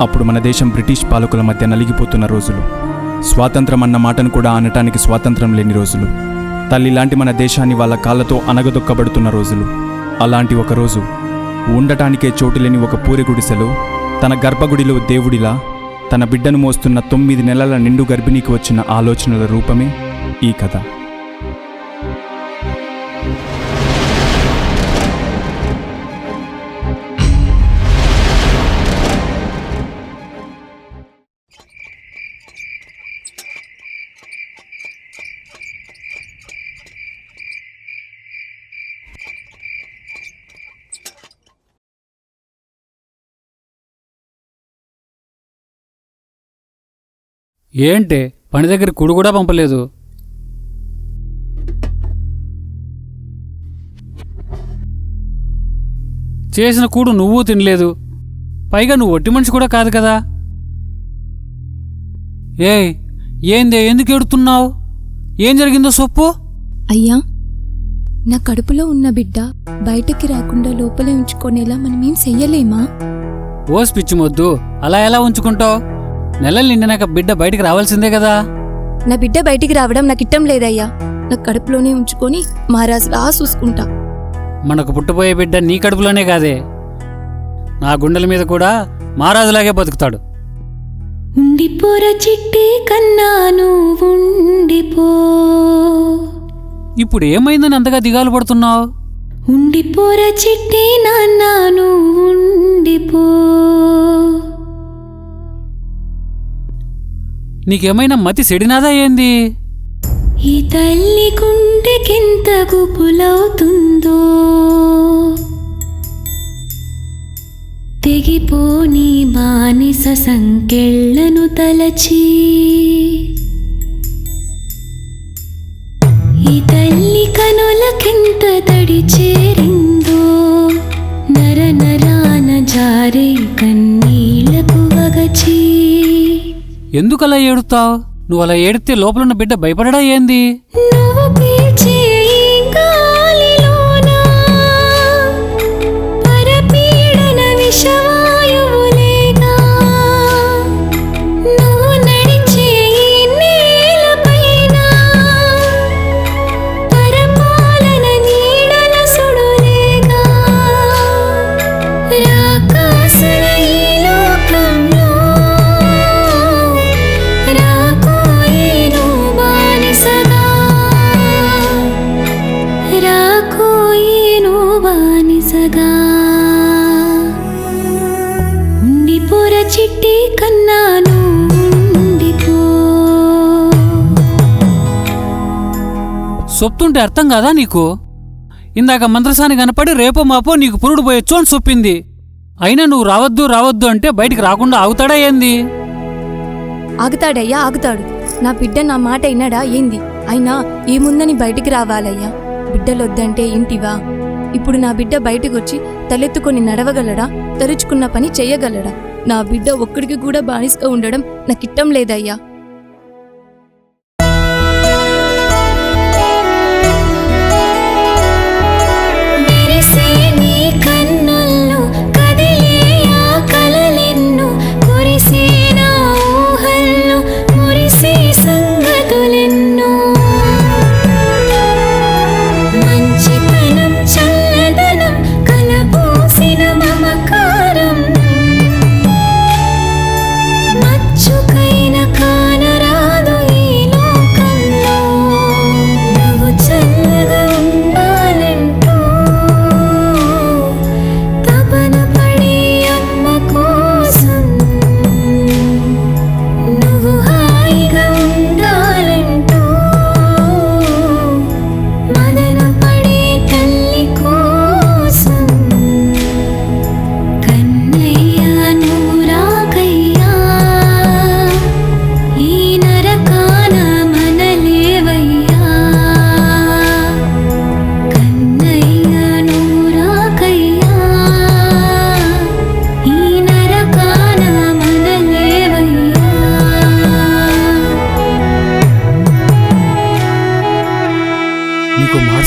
అప్పుడు మన దేశం బ్రిటిష్ పాలకుల మధ్య నలిగిపోతున్న రోజులు. స్వాతంత్రం అన్న మాటను కూడా అనటానికి స్వాతంత్రం లేని రోజులు. తల్లి లాంటి మన దేశాన్ని వాళ్ళ కాళ్ళతో అనగదొక్కబడుతున్న రోజులు. అలాంటి ఒక రోజు ఉండటానికే చోటులేని ఒక పూరి గుడిసెలో తన గర్భగుడిలో దేవుడిలా తన బిడ్డను మోస్తున్న 9 నెలల నిండు గర్భిణీకి వచ్చిన ఆలోచనల రూపమే ఈ కథ. ఏంటే పని దగ్గర కుడు కూడా పంపలేదు? చేసిన కూడు నువ్వు తినలేదు, పైగా నువ్వు ఒట్టి మనిషి కూడా కాదు కదా. ఏందే, ఎందుకు ఏడుతున్నావు? ఏం జరిగిందో చెప్పు. అయ్యా, నా కడుపులో ఉన్న బిడ్డ బయటకి రాకుండా లోపలే ఉంచుకునేలా మనమేం చెయ్యలేమా? ఓస్ పిచ్చి మొద్దు, అలా ఎలా ఉంచుకుంటావు? నెలలు నిండినాక బిడ్డ బయటికి రావాల్సిందే కదా. నా బిడ్డ బయటికి రావడం నాకు ఇష్టం లేదయ్యా. నా కడుపులోనే ఉంచుకొని మహారాజులా చూసుకుంటా. మనకు పుట్టబోయే బిడ్డ నీ కడుపులోనే కాదే, నా గుండెల మీద కూడా మహారాజులాగే బతుకుతాడు. ఉండిపోర చిట్టి కన్నాను ఉండిపో. ఇప్పుడు ఏమైందని అంతగా దిగాలు పడుతున్నావు? ఉండిపోర చిట్టి నాన్నాను ఉండిపో. నీకేమైనా మతి సెడినాదా ఏంది? ఈ తల్లి గుండెకెంత గుబులవుతుందో, తెగిపోని బానిస సంకెళ్లను తలచి. ఈ తల్లి కనులకెంత తడి చేరిందో, నర నరాన జారే కన్నీళ్లకు వగచి. ఎందుకలా ఏడుతావు? నువ్వు అలా ఏడితే లోపలున్న బిడ్డ భయపడడా ఏంది? నువ్వు పీల్చే గాలిలోన పరపీడన విషవాయువులేగా, నువ్వు నడిచే నేలపైన పరపాలన నీడల సుడులేగా. రాకాసుల ఈ లోకంలో ఉండిపోర చిట్టి కన్నాను ఉండిపో. సొప్తుంటే అర్థం కాదా నీకు? ఇందాక మంత్రసాని కనపడి రేపో మాపో నీకు పురుడు పోయొచ్చు అని సొప్పింది. అయినా నువ్వు రావద్దు రావద్దు అంటే బయటికి రాకుండా ఆగుతాడా ఏంది? ఆగుతాడయ్యా, ఆగుతాడు. నా బిడ్డ నా మాట అయినాడా ఏంది? అయినా ఏముందని బయటికి రావాలయ్యా? బిడ్డలొద్దంటే ఇంటివా? ఇప్పుడు నా బిడ్డ బయటకొచ్చి తలెత్తుకొని నడవగలడా? తరుచుకున్న పని చెయ్యగలడా? నా బిడ్డ ఒక్కడికి కూడా బానిసగా ఉండడం నాకిష్టం లేదయ్యా.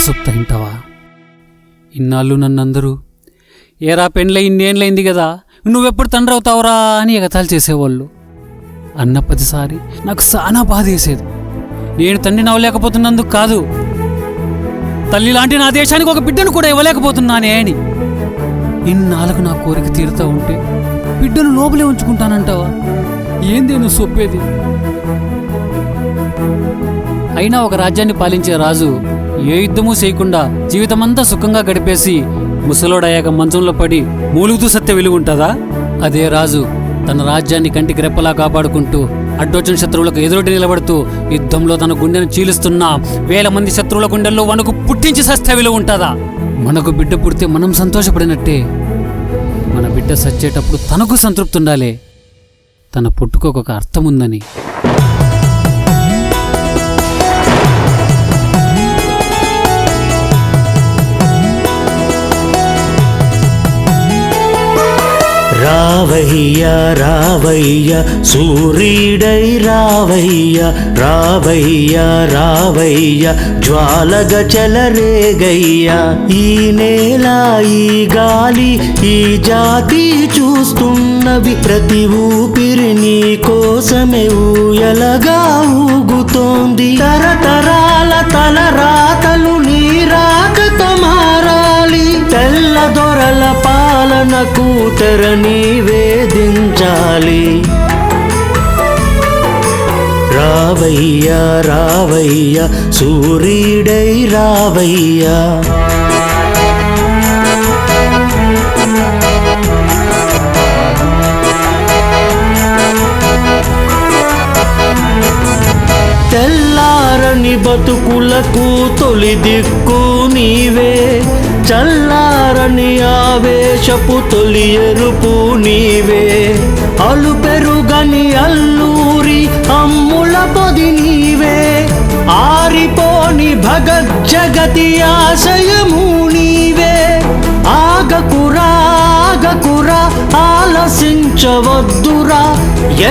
సొప్తా ఇంటావా? ఇన్నాళ్ళు నన్నందరూ ఏరా పెండ్లై ఇన్నేళ్ళైంది కదా, నువ్వెప్పుడు తండ్రి అవుతావురా అని ఎగతాళి చేసేవాళ్ళు. అన్న ప్రతిసారి నాకు చాలా బాధ వేసేది. నేను తండ్రిని అవ్వలేకపోతున్నందుకు కాదు, తల్లి లాంటి నా దేశానికి ఒక బిడ్డను కూడా ఇవ్వలేకపోతున్నానే అని. ఇన్నాళ్ళకు నా కోరిక తీరుతా ఉంటే బిడ్డను లోపలే ఉంచుకుంటానంటావా? ఏంది నువ్వు చెప్పేది? అయినా ఒక రాజ్యాన్ని పాలించే రాజు ఏ యుద్ధమూ చేయకుండా జీవితమంతా సుఖంగా గడిపేసి ముసలోడయ్యాక మంచంలో పడి మూలుగుతూ సత్య వెలుగుంటుందా? అదే రాజు తన రాజ్యాన్ని కంటికి రెప్పలా కాపాడుకుంటూ అడ్డొచ్చిన శత్రువులకు ఎదురొడ్డి నిలబడుతూ యుద్ధంలో తన గుండెను చీలుస్తున్న 1000 మంది శత్రువుల గుండెల్లో వణుకు పుట్టించి సత్య విలువ ఉంటుందా? మనకు బిడ్డ పుడితే మనం సంతోషపడినట్టే, మన బిడ్డ సచ్చేటప్పుడు తనకు సంతృప్తి ఉండాలి. తన పుట్టుకు ఒక అర్థం ఉందని. రావయ్య రావయ్య సూర్యుడై రావయ్య, రావయ్య రావయ్య జ్వాలగ చెలరేగయ్య. ఈ నేల ఈ గాలి ఈ జాతి చూస్తున్నవి, ప్రతి ఊపిరి నీ కోసమే ఊయలగా ఊగుతోంది. తరతరాల తలరాతలు నీ రాకతో మారాలి, తెల్ల దొరల పాలనకు తెర నివేదించాలి. రావయ్య రావయ్య సూర్యుడై రావయ్య. తెల్లారని బతుకులకు తొలి దిక్కు నీవే, చల్లారని ఆవేశపు తొలి ఎరుపు నీవే. అలు పెరుగని అల్లూరి అమ్ముల పొది నీవే, ఆరిపోని భగజ్జగతి ఆశయము నీవే. ఆగకురా ఆగకురా ఆలసించవద్దురా,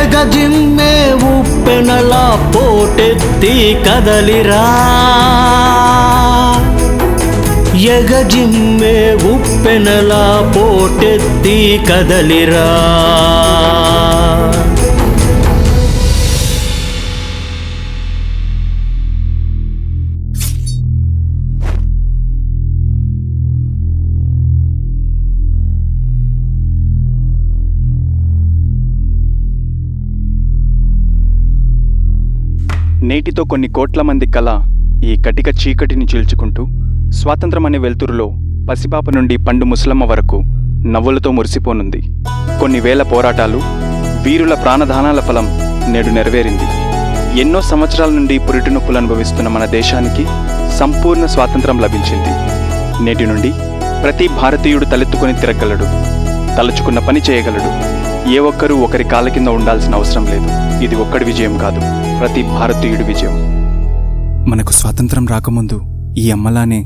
ఎగజిమ్మే ఉప్పెనలా పోటెత్తి కదలిరా. ఎగజిమ్మే ఉప్పెనలా పోటెత్తి కదలిరా. నేటితో కొన్ని కోట్ల మంది కళ ఈ కటిక చీకటిని చీల్చుకుంటూ స్వాతంత్రం అనే వెలుతురులో పసిపాప నుండి పండు ముసలమ్మ వరకు నవ్వులతో మురిసిపోనుంది. కొన్ని వేల పోరాటాలు, వీరుల ప్రాణదానాల ఫలం నేడు నెరవేరింది. ఎన్నో సంవత్సరాల నుండి పురిటి నొప్పులు అనుభవిస్తున్న మన దేశానికి సంపూర్ణ స్వాతంత్రం లభించింది. నేటి నుండి ప్రతి భారతీయుడు తలెత్తుకొని తిరగలడు, తలుచుకున్న పని చేయగలడు. ఏ ఒక్కరూ ఒకరి కాళ్ళ కింద ఉండాల్సిన అవసరం లేదు. ఇది ఒక్కడి విజయం కాదు, ప్రతి భారతీయుడి విజయం. మనకు స్వాతంత్రం రాకముందు ఈ అమ్మలానే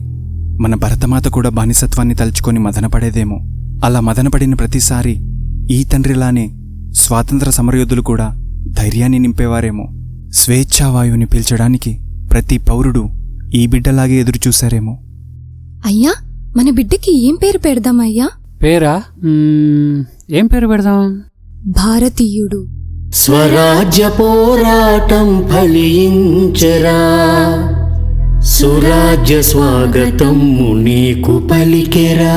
మన భరతమాత కూడా బానిసత్వాన్ని తలుచుకొని మదనపడేదేమో. అలా మదనపడిన ప్రతిసారి ఈ తండ్రిలానే స్వాతంత్ర సమరయోధులు కూడా ధైర్యాన్ని నింపేవారేమో. స్వేచ్ఛావాయువుని పీల్చడానికి ప్రతి పౌరుడు ఈ బిడ్డలాగే ఎదురుచూశారేమో. అయ్యా, మన బిడ్డకి ఏం పేరు పెడదాం అయ్యా? పేరా? ఏం పేరు పెడదాం? భారతీయుడు. స్వరాజ్య పోరాటం ఫలించరా, సురాజ్య స్వాగతం నీకు పలికెరా.